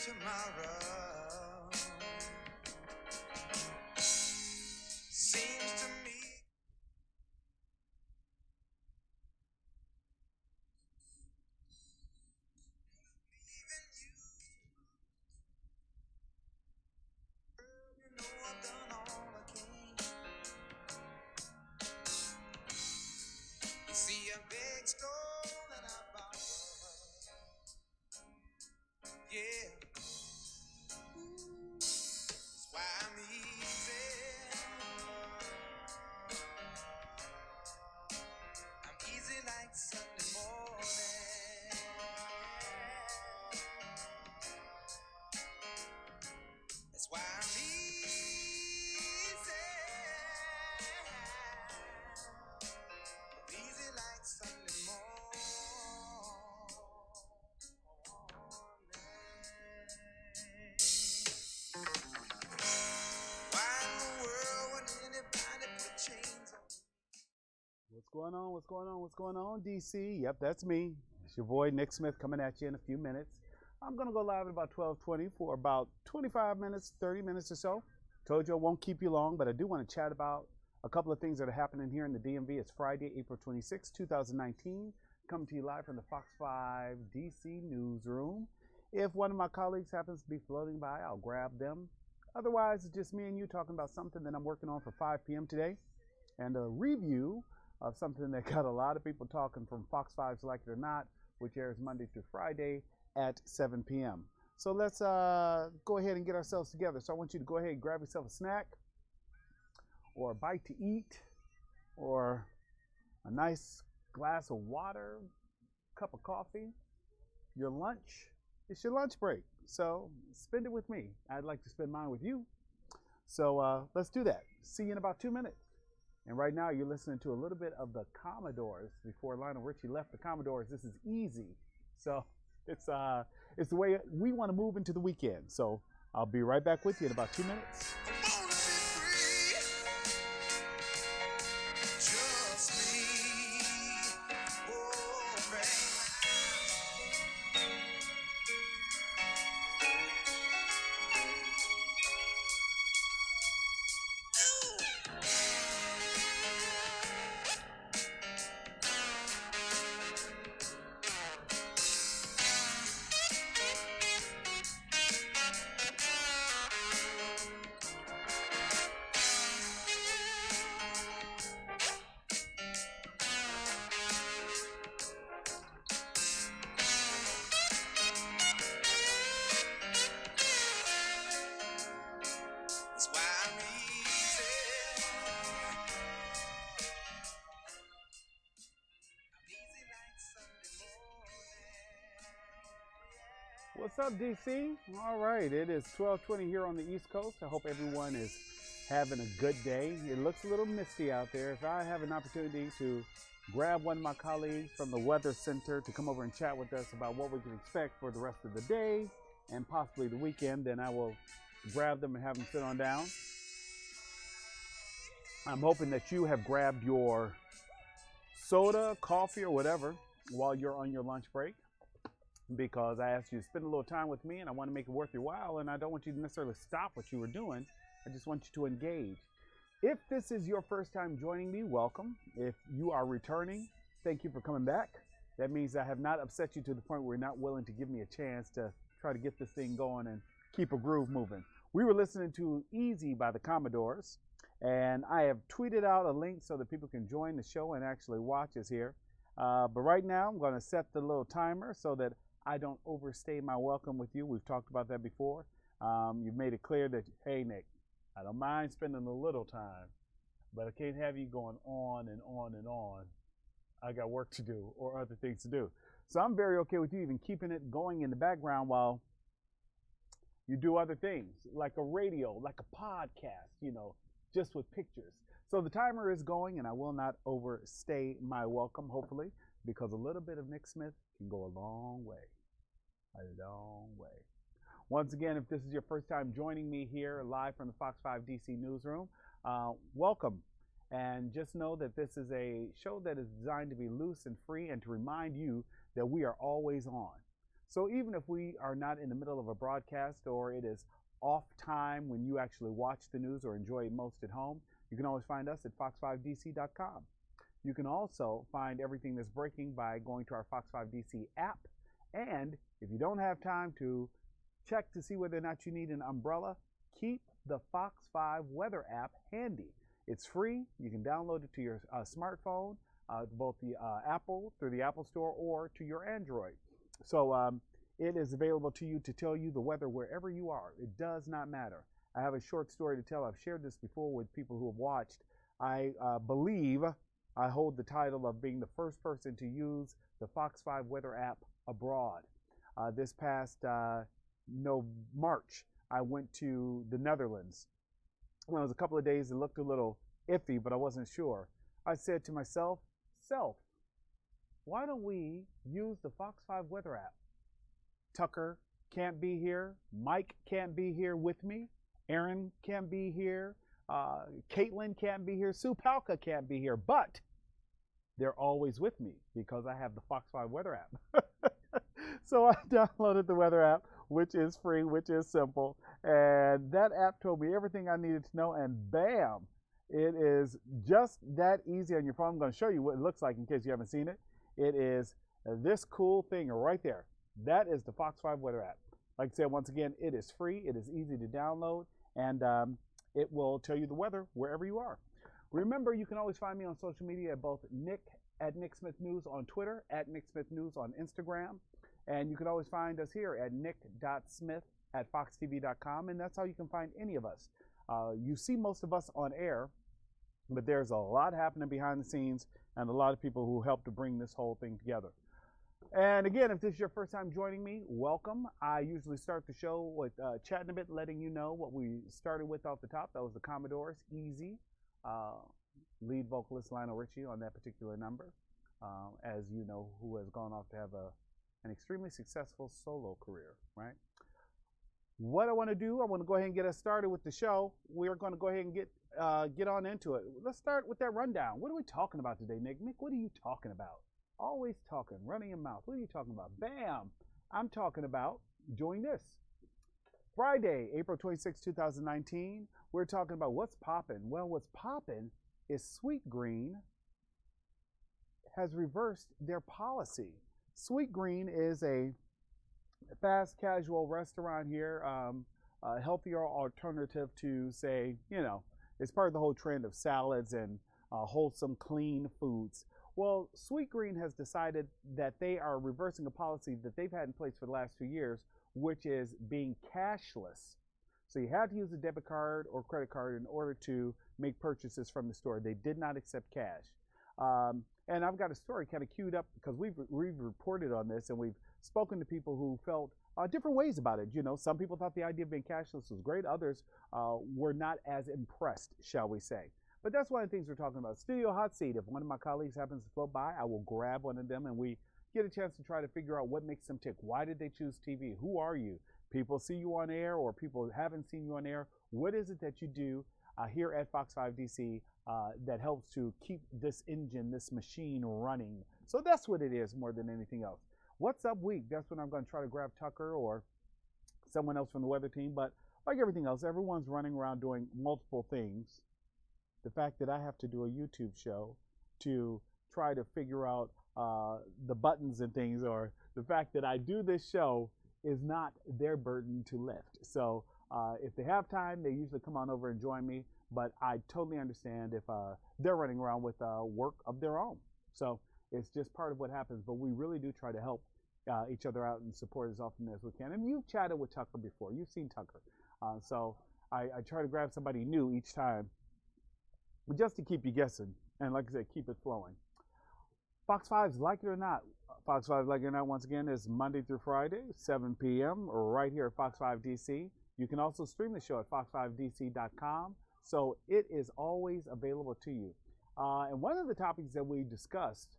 tomorrow. Seems to me. You know I've done all I can. You see a big stone and I borrow. Yeah, that's why I'm easy. I'm easy like Sunday morning. That's why I'm easy. I'm easy like Sunday morning. Why in the world would anybody put chains on? What's going on? What's going on? What's going on, DC? Yep, that's me. It's your boy Nick Smith coming at you in a few minutes. I'm gonna go live at about 12:20 for about 25 minutes, 30 minutes or so. Told you I won't keep you long, but I do want to chat about a couple of things that are happening here in the DMV. It's Friday, April 26, 2019. Coming to you live from the Fox 5 DC newsroom. If one of my colleagues happens to be floating by, I'll grab them. Otherwise, it's just me and you talking about something that I'm working on for 5 p.m. today, and a review of something that got a lot of people talking from Fox 5's Like It or Not, which airs Monday through Friday at 7 p.m. So let's go ahead and get ourselves together. So I want you to go ahead and grab yourself a snack or a bite to eat or a nice glass of water, cup of coffee, your lunch. It's your lunch break. So spend it with me. I'd like to spend mine with you. So let's do that. See you in about 2 minutes. And right now you're listening to a little bit of the Commodores. Before Lionel Richie left the Commodores, this is easy. So it's the way we want to move into the weekend. So I'll be right back with you in about 2 minutes. What's up, DC? All right, it is 12:20 here on the East Coast. I hope everyone is having a good day. It looks a little misty out there. If I have an opportunity to grab one of my colleagues from the Weather Center to come over and chat with us about what we can expect for the rest of the day and possibly the weekend, then I will grab them and have them sit on down. I'm hoping that you have grabbed your soda, coffee, or whatever while you're on your lunch break, because I asked you to spend a little time with me and I want to make it worth your while, and I don't want you to necessarily stop what you were doing. I just want you to engage. If this is your first time joining me, welcome. If you are returning, thank you for coming back. That means I have not upset you to the point where you're not willing to give me a chance to try to get this thing going and keep a groove moving. We were listening to Easy by the Commodores, and I have tweeted out a link so that people can join the show and actually watch us here. But right now, I'm going to set the little timer so that I don't overstay my welcome with you. We've talked about that before. You've made it clear that, hey, Nick, I don't mind spending a little time, but I can't have you going on and on and on. I got work to do or other things to do. So I'm very okay with you even keeping it going in the background while you do other things, like a radio, like a podcast, just with pictures. So the timer is going, and I will not overstay my welcome, hopefully, because a little bit of Nick Smith can go a long way. A long way. Once again, if this is your first time joining me here live from the Fox 5 DC newsroom, welcome. And just know that this is a show that is designed to be loose and free and to remind you that we are always on. So even if we are not in the middle of a broadcast or it is off time when you actually watch the news or enjoy it most at home, you can always find us at fox5dc.com. You can also find everything that's breaking by going to our Fox 5 DC app. And if you don't have time to check to see whether or not you need an umbrella, keep the Fox 5 weather app handy. It's free. You can download it to your smartphone, both the Apple, through the Apple Store, or to your Android. So it is available to you to tell you the weather wherever you are. It does not matter. I have a short story to tell. I've shared this before with people who have watched. I believe I hold the title of being the first person to use the Fox 5 weather app abroad. This past March, I went to the Netherlands. When it was a couple of days, it looked a little iffy, but I wasn't sure. I said to myself, why don't we use the Fox 5 weather app? Tucker can't be here. Mike can't be here with me. Aaron can't be here. Caitlin can't be here. Sue Palka can't be here. But they're always with me because I have the Fox 5 weather app. So I downloaded the weather app, which is free, which is simple. And that app told me everything I needed to know. And bam, it is just that easy on your phone. I'm going to show you what it looks like in case you haven't seen it. It is this cool thing right there. That is the Fox 5 weather app. Like I said, once again, it is free. It is easy to download. And it will tell you the weather wherever you are. Remember, you can always find me on social media at both Nick at Nick Smith News on Twitter, at Nick Smith News on Instagram. And you can always find us here at nick.smith@foxtv.com. And that's how you can find any of us. You see most of us on air, but there's a lot happening behind the scenes and a lot of people who help to bring this whole thing together. And again, if this is your first time joining me, welcome. I usually start the show with chatting a bit, letting you know what we started with off the top. That was the Commodores, Easy, lead vocalist Lionel Richie on that particular number, as you know, who has gone off to have an extremely successful solo career, right? What I want to do, I want to go ahead and get us started with the show. We're going to go ahead and get on into it. Let's start with that rundown. What are we talking about today, Nick? Nick, what are you talking about? Always talking, running your mouth. What are you talking about? Bam! I'm talking about doing this. Friday, April 26, 2019, we're talking about what's popping. Well, what's popping is Sweetgreen has reversed their policy. Sweetgreen is a fast casual restaurant here, a healthier alternative to, say, it's part of the whole trend of salads and wholesome, clean foods. Well, Sweetgreen has decided that they are reversing a policy that they've had in place for the last 2 years, which is being cashless. So you have to use a debit card or credit card in order to make purchases from the store. They did not accept cash. And I've got a story kind of queued up because we've reported on this and we've spoken to people who felt different ways about it. Some people thought the idea of being cashless was great. Others were not as impressed, shall we say. But that's one of the things we're talking about. Studio Hot Seat. If one of my colleagues happens to float by, I will grab one of them and we get a chance to try to figure out what makes them tick. Why did they choose TV? Who are you? People see you on air or people haven't seen you on air. What is it that you do here at Fox 5 DC that helps to keep this engine, this machine running? So that's what it is more than anything else. What's Up Week? That's when I'm going to try to grab Tucker or someone else from the weather team. But like everything else, everyone's running around doing multiple things. The fact that I have to do a YouTube show to try to figure out the buttons and things, or the fact that I do this show is not their burden to lift. So if they have time, they usually come on over and join me. But I totally understand if they're running around with work of their own. So it's just part of what happens. But we really do try to help each other out and support as often as we can. And you've chatted with Tucker before. You've seen Tucker. So I try to grab somebody new each time, just to keep you guessing, and like I said, keep it flowing. Fox 5's Like It or Not. Fox 5 Like It or Not, once again, is Monday through Friday, 7 p.m., right here at Fox 5 DC. You can also stream the show at fox5dc.com, so it is always available to you. And one of the topics that we discussed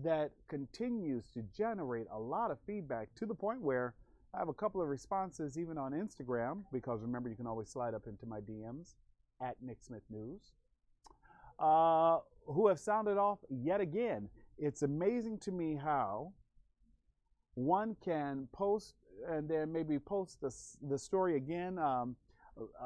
that continues to generate a lot of feedback to the point where I have a couple of responses even on Instagram, because remember, you can always slide up into my DMs at Nick Smith News. Who have sounded off yet again. It's amazing to me how one can post and then maybe post the story again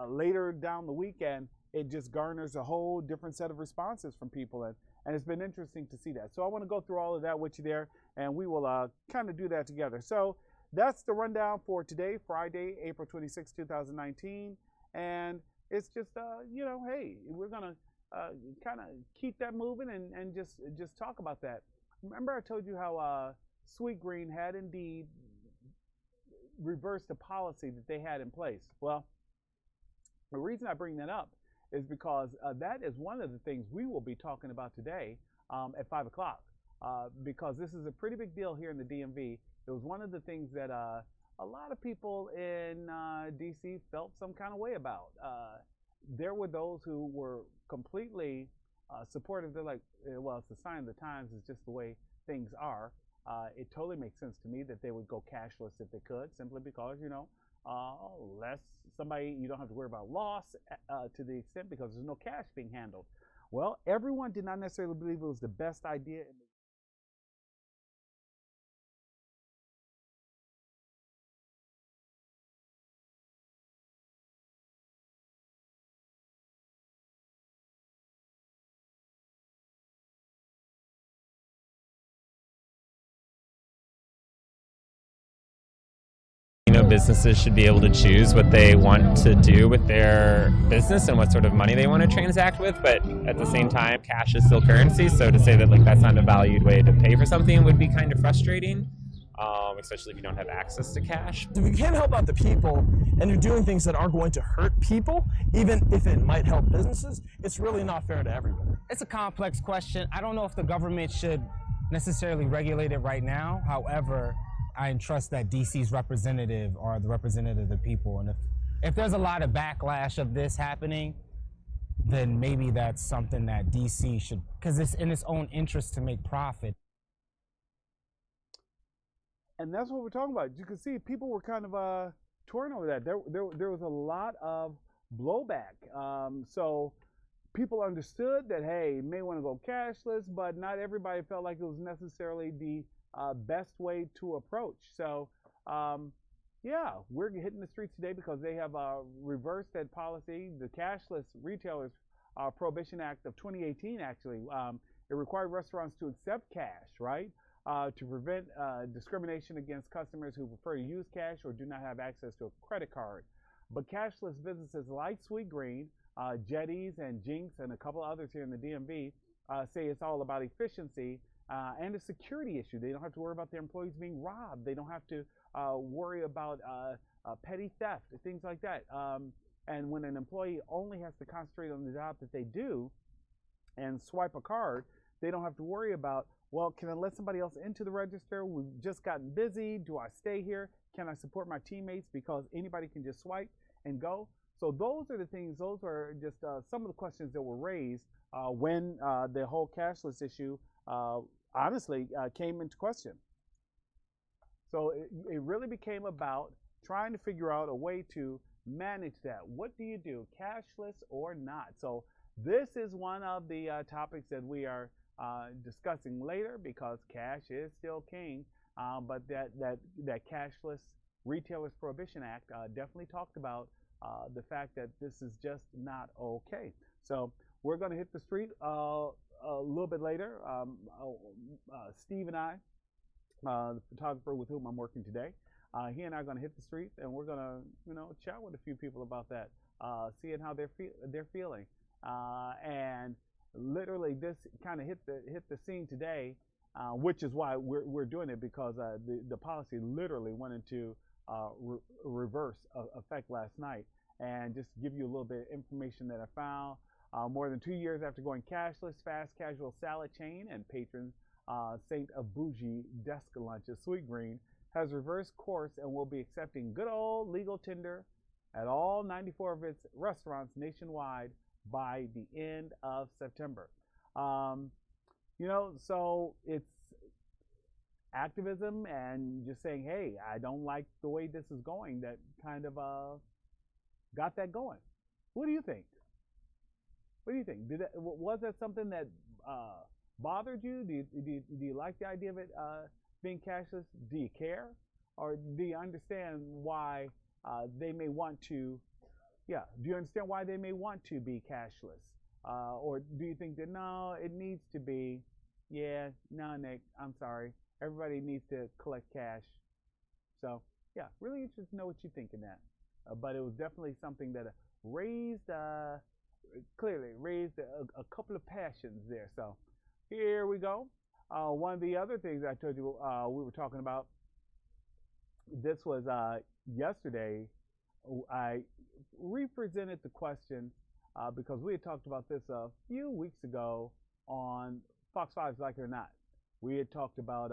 later down the week, and it just garners a whole different set of responses from people. And it's been interesting to see that. So I want to go through all of that with you there, and we will kind of do that together. So that's the rundown for today, Friday, April 26, 2019. And it's just, hey, we're going to kind of keep that moving and just talk about that. Remember I told you how Sweetgreen had indeed reversed the policy that they had in place. Well, the reason I bring that up is because that is one of the things we will be talking about today at 5 o'clock, because this is a pretty big deal here in the DMV. It was one of the things that a lot of people in DC felt some kind of way about. There were those who were completely supportive. They're like, well, it's a sign of the times. It's just the way things are. It totally makes sense to me that they would go cashless if they could, simply because, less somebody, you don't have to worry about loss to the extent because there's no cash being handled. Well, everyone did not necessarily believe it was the best idea in the Businesses should be able to choose what they want to do with their business and what sort of money they want to transact with, but at the same time, cash is still currency. So to say that that's not a valued way to pay for something would be kind of frustrating, especially if you don't have access to cash. If you can't help out the people and you're doing things that aren't going to hurt people, even if it might help businesses, it's really not fair to everybody. It's a complex question. I don't know if the government should necessarily regulate it right now. However, I entrust that DC's representative are the representative of the people. And if there's a lot of backlash of this happening, then maybe that's something that DC should, because it's in its own interest to make profit. And that's what we're talking about. You can see people were kind of torn over that. There was a lot of blowback. So people understood that, hey, you may want to go cashless, but not everybody felt like it was necessarily the best way to approach. So, yeah, we're hitting the streets today because they have reversed that policy. The Cashless Retailers Prohibition Act of 2018, actually, it required restaurants to accept cash, right, to prevent discrimination against customers who prefer to use cash or do not have access to a credit card. But cashless businesses like Sweetgreen, Jetties, and Jinx, and a couple others here in the DMV say it's all about efficiency and a security issue. They don't have to worry about their employees being robbed. They don't have to worry about petty theft, things like that. And when an employee only has to concentrate on the job that they do and swipe a card, they don't have to worry about, well, can I let somebody else into the register? We've just gotten busy. Do I stay here? Can I support my teammates? Because anybody can just swipe and go. So those are the things, those are just some of the questions that were raised when the whole cashless issue honestly came into question. So it really became about trying to figure out a way to manage that. What do you do, cashless or not? So this is one of the topics that we are discussing later, because cash is still king. But that Cashless Retailers Prohibition Act definitely talked about the fact that this is just not okay. So we're going to hit the street a little bit later. Steve and I, the photographer with whom I'm working today, he and I are going to hit the street, and we're going to, chat with a few people about that, seeing how they're feeling. And literally, this kind of hit the scene today, which is why we're doing it, because the policy literally went into reverse effect last night. And just to give you a little bit of information that I found, more than 2 years after going cashless, fast casual salad chain and patron saint of bougie desk lunches, Sweetgreen, has reversed course and will be accepting good old legal tender at all 94 of its restaurants nationwide by the end of September. So it's activism and just saying, hey, I don't like the way this is going, that kind of got that going. What do you think? What do you think? Was that something that bothered you? Do you like the idea of it being cashless? Do you care? Or do you understand why they may want to, yeah, do you understand why they may want to be cashless? Or do you think that, no, it needs to be, yeah, no, Nick, I'm sorry. Everybody needs to collect cash. So, yeah, really interested to know what you think in that. But it was definitely something that clearly raised a couple of passions there. So, here we go. One of the other things I told you we were talking about, this was yesterday. I represented the question because we had talked about this a few weeks ago on Fox 5's Like It or Not. We had talked about,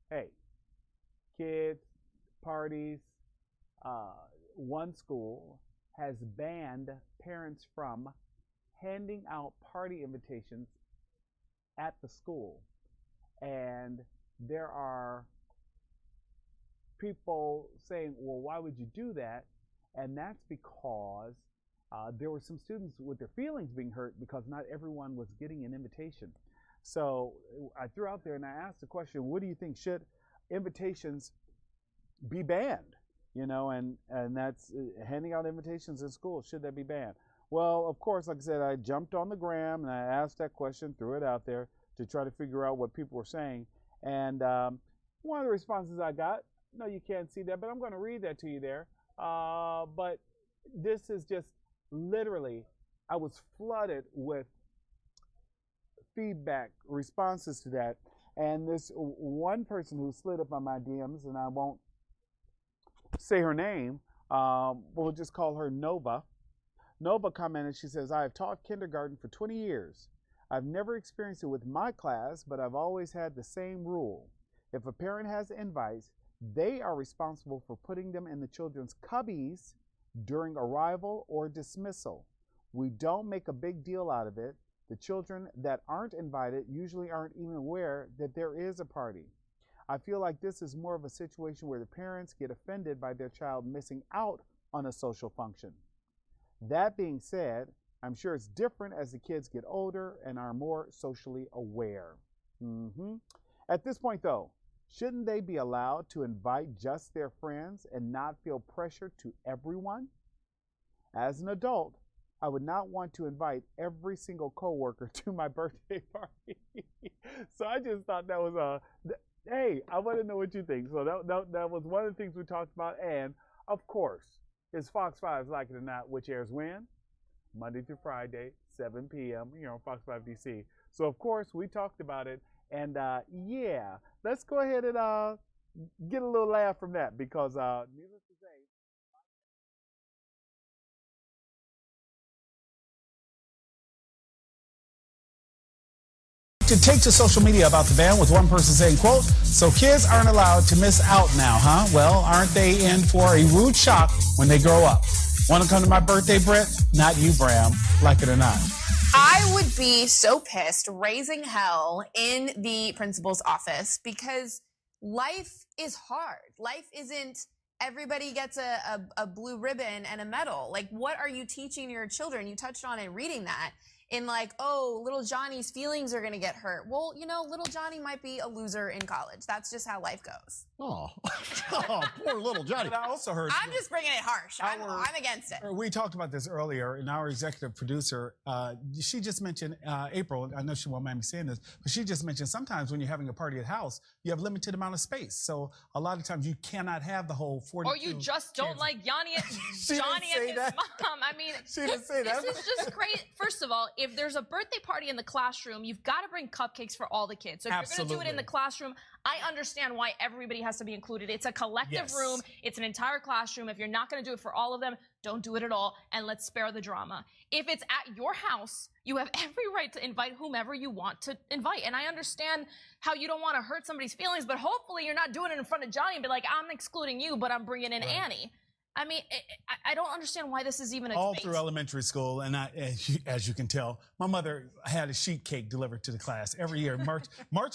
hey, kids, parties. One school has banned parents from handing out party invitations at the school. And there are people saying, well, why would you do that? And that's because there were some students with their feelings being hurt because not everyone was getting an invitation. So I threw out there and I asked the question, what do you think, should invitations be banned? You know, and that's handing out invitations in school, should that be banned? Well, of course, like I said, I jumped on the gram and I asked that question, threw it out there to try to figure out what people were saying. And one of the responses I got, no, you can't see that, but I'm going to read that to you there. But this is just literally, I was flooded with feedback, responses to that. And this one person who slid up on my DMs, and I won't say her name, we'll just call her Nova. Nova commented, she says, I have taught kindergarten for 20 years. I've never experienced it with my class, but I've always had the same rule. If a parent has invites, they are responsible for putting them in the children's cubbies during arrival or dismissal. We don't make a big deal out of it. The children that aren't invited usually aren't even aware that there is a party. I feel like this is more of a situation where the parents get offended by their child missing out on a social function. That being said, I'm sure it's different as the kids get older and are more socially aware. At this point, though, shouldn't they be allowed to invite just their friends and not feel pressure to everyone? As an adult, I would not want to invite every single coworker to my birthday party. So I just thought that was hey, I want to know what you think. So that was one of the things we talked about. And, of course, it's Fox 5's Like It or Not, which airs when? Monday through Friday, 7 p.m., on Fox 5 DC. So, of course, we talked about it. And, yeah, let's go ahead and get a little laugh from that because, needless to say, to take to social media about the ban, with one person saying, quote, so kids aren't allowed to miss out now, huh? Well, aren't they in for a rude shock when they grow up? Want to come to my birthday, Brett? Not you, Bram. Like it or not. I would be so pissed, raising hell in the principal's office because life is hard. Life isn't everybody gets a blue ribbon and a medal. Like, what are you teaching your children? You touched on it reading that. In like, oh, little Johnny's feelings are going to get hurt. Well, little Johnny might be a loser in college. That's just how life goes. Oh, poor little Johnny. But I also heard... I'm just bringing it harsh. I'm against it. We talked about this earlier, and our executive producer, she just mentioned, April, I know she won't mind me saying this, but she just mentioned sometimes when you're having a party at house, you have limited amount of space. So a lot of times you cannot have the whole 42 Or you just don't kids. like Johnny and his mom. I mean, she didn't say that. This is just great. First of all, if there's a birthday party in the classroom, you've got to bring cupcakes for all the kids. So if you're going to do it in the classroom, I understand why everybody has to be included. It's a collective room. It's an entire classroom. If you're not going to do it for all of them, don't do it at all, and let's spare the drama. If it's at your house, you have every right to invite whomever you want to invite. And I understand how you don't want to hurt somebody's feelings, but hopefully you're not doing it in front of Johnny and be like, I'm excluding you, but I'm bringing in Annie. I mean, I don't understand why this is even a All debate. through elementary school, and as you can tell, my mother had a sheet cake delivered to the class every year. March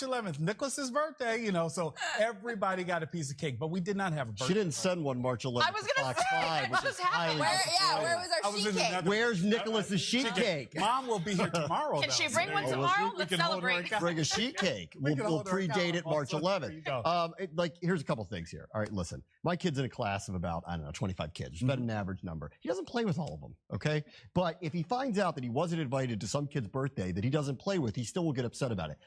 11th, Nicholas's birthday, you know, so everybody got a piece of cake, but we did not have a birthday. She didn't send one March 11th. I was gonna Fox say, 5, what which just is happened? highly Where was our sheet cake? Where's Nicholas's sheet cake? Mom will be here tomorrow. Can she though. bring one Oh, tomorrow? we Let's can hold her celebrate. account- Bring a sheet cake. We We'll can hold her predate account it March also. There you 11th. go. Here's a couple things here. All right, listen. My kid's in a class of about, 25 kids. It's about an average number. He doesn't play with all of them, okay? But if he finds out that he wasn't invited to some kid's birthday that he doesn't play with, he still will get upset about it.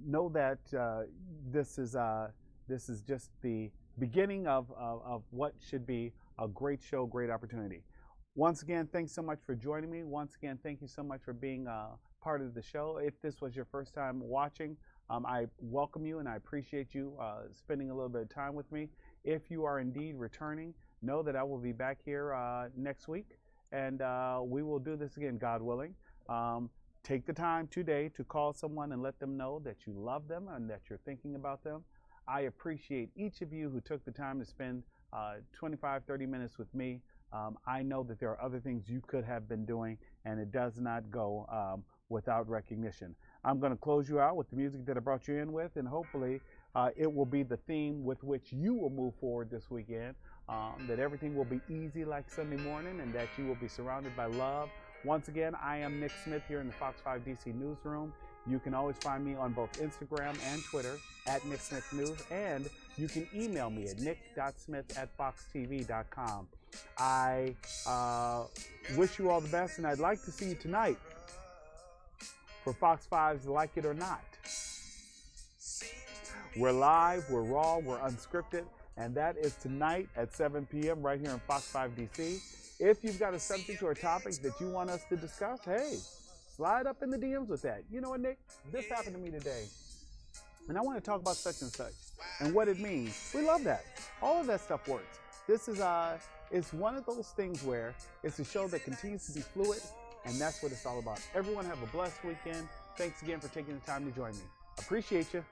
know that this is just the beginning of what should be a great show, great opportunity. Once again, thanks so much for joining me. Once again, thank you so much for being part of the show. If this was your first time watching, I welcome you and I appreciate you spending a little bit of time with me. If you are indeed returning, know that I will be back here next week, and we will do this again, God willing. Take the time today to call someone and let them know that you love them and that you're thinking about them. I appreciate each of you who took the time to spend 25, 30 minutes with me. I know that there are other things you could have been doing, and it does not go without recognition. I'm going to close you out with the music that I brought you in with, and hopefully it will be the theme with which you will move forward this weekend, that everything will be easy like Sunday morning, and that you will be surrounded by love. Once again, I am Nick Smith here in the Fox 5 DC newsroom. You can always find me on both Instagram and Twitter at Nick Smith News, and you can email me at nick.smith@foxtv.com. I wish you all the best, and I'd like to see you tonight for Fox 5's Like It or Not. We're live, we're raw, we're unscripted, and that is tonight at 7 p.m. right here on Fox 5 DC. If you've got a subject or a topic that you want us to discuss, hey, slide up in the DMs with that. You know what, Nick? This happened to me today, and I want to talk about such and such and what it means. We love that. All of that stuff works. This is it's one of those things where it's a show that continues to be fluid, and that's what it's all about. Everyone have a blessed weekend. Thanks again for taking the time to join me. Appreciate you.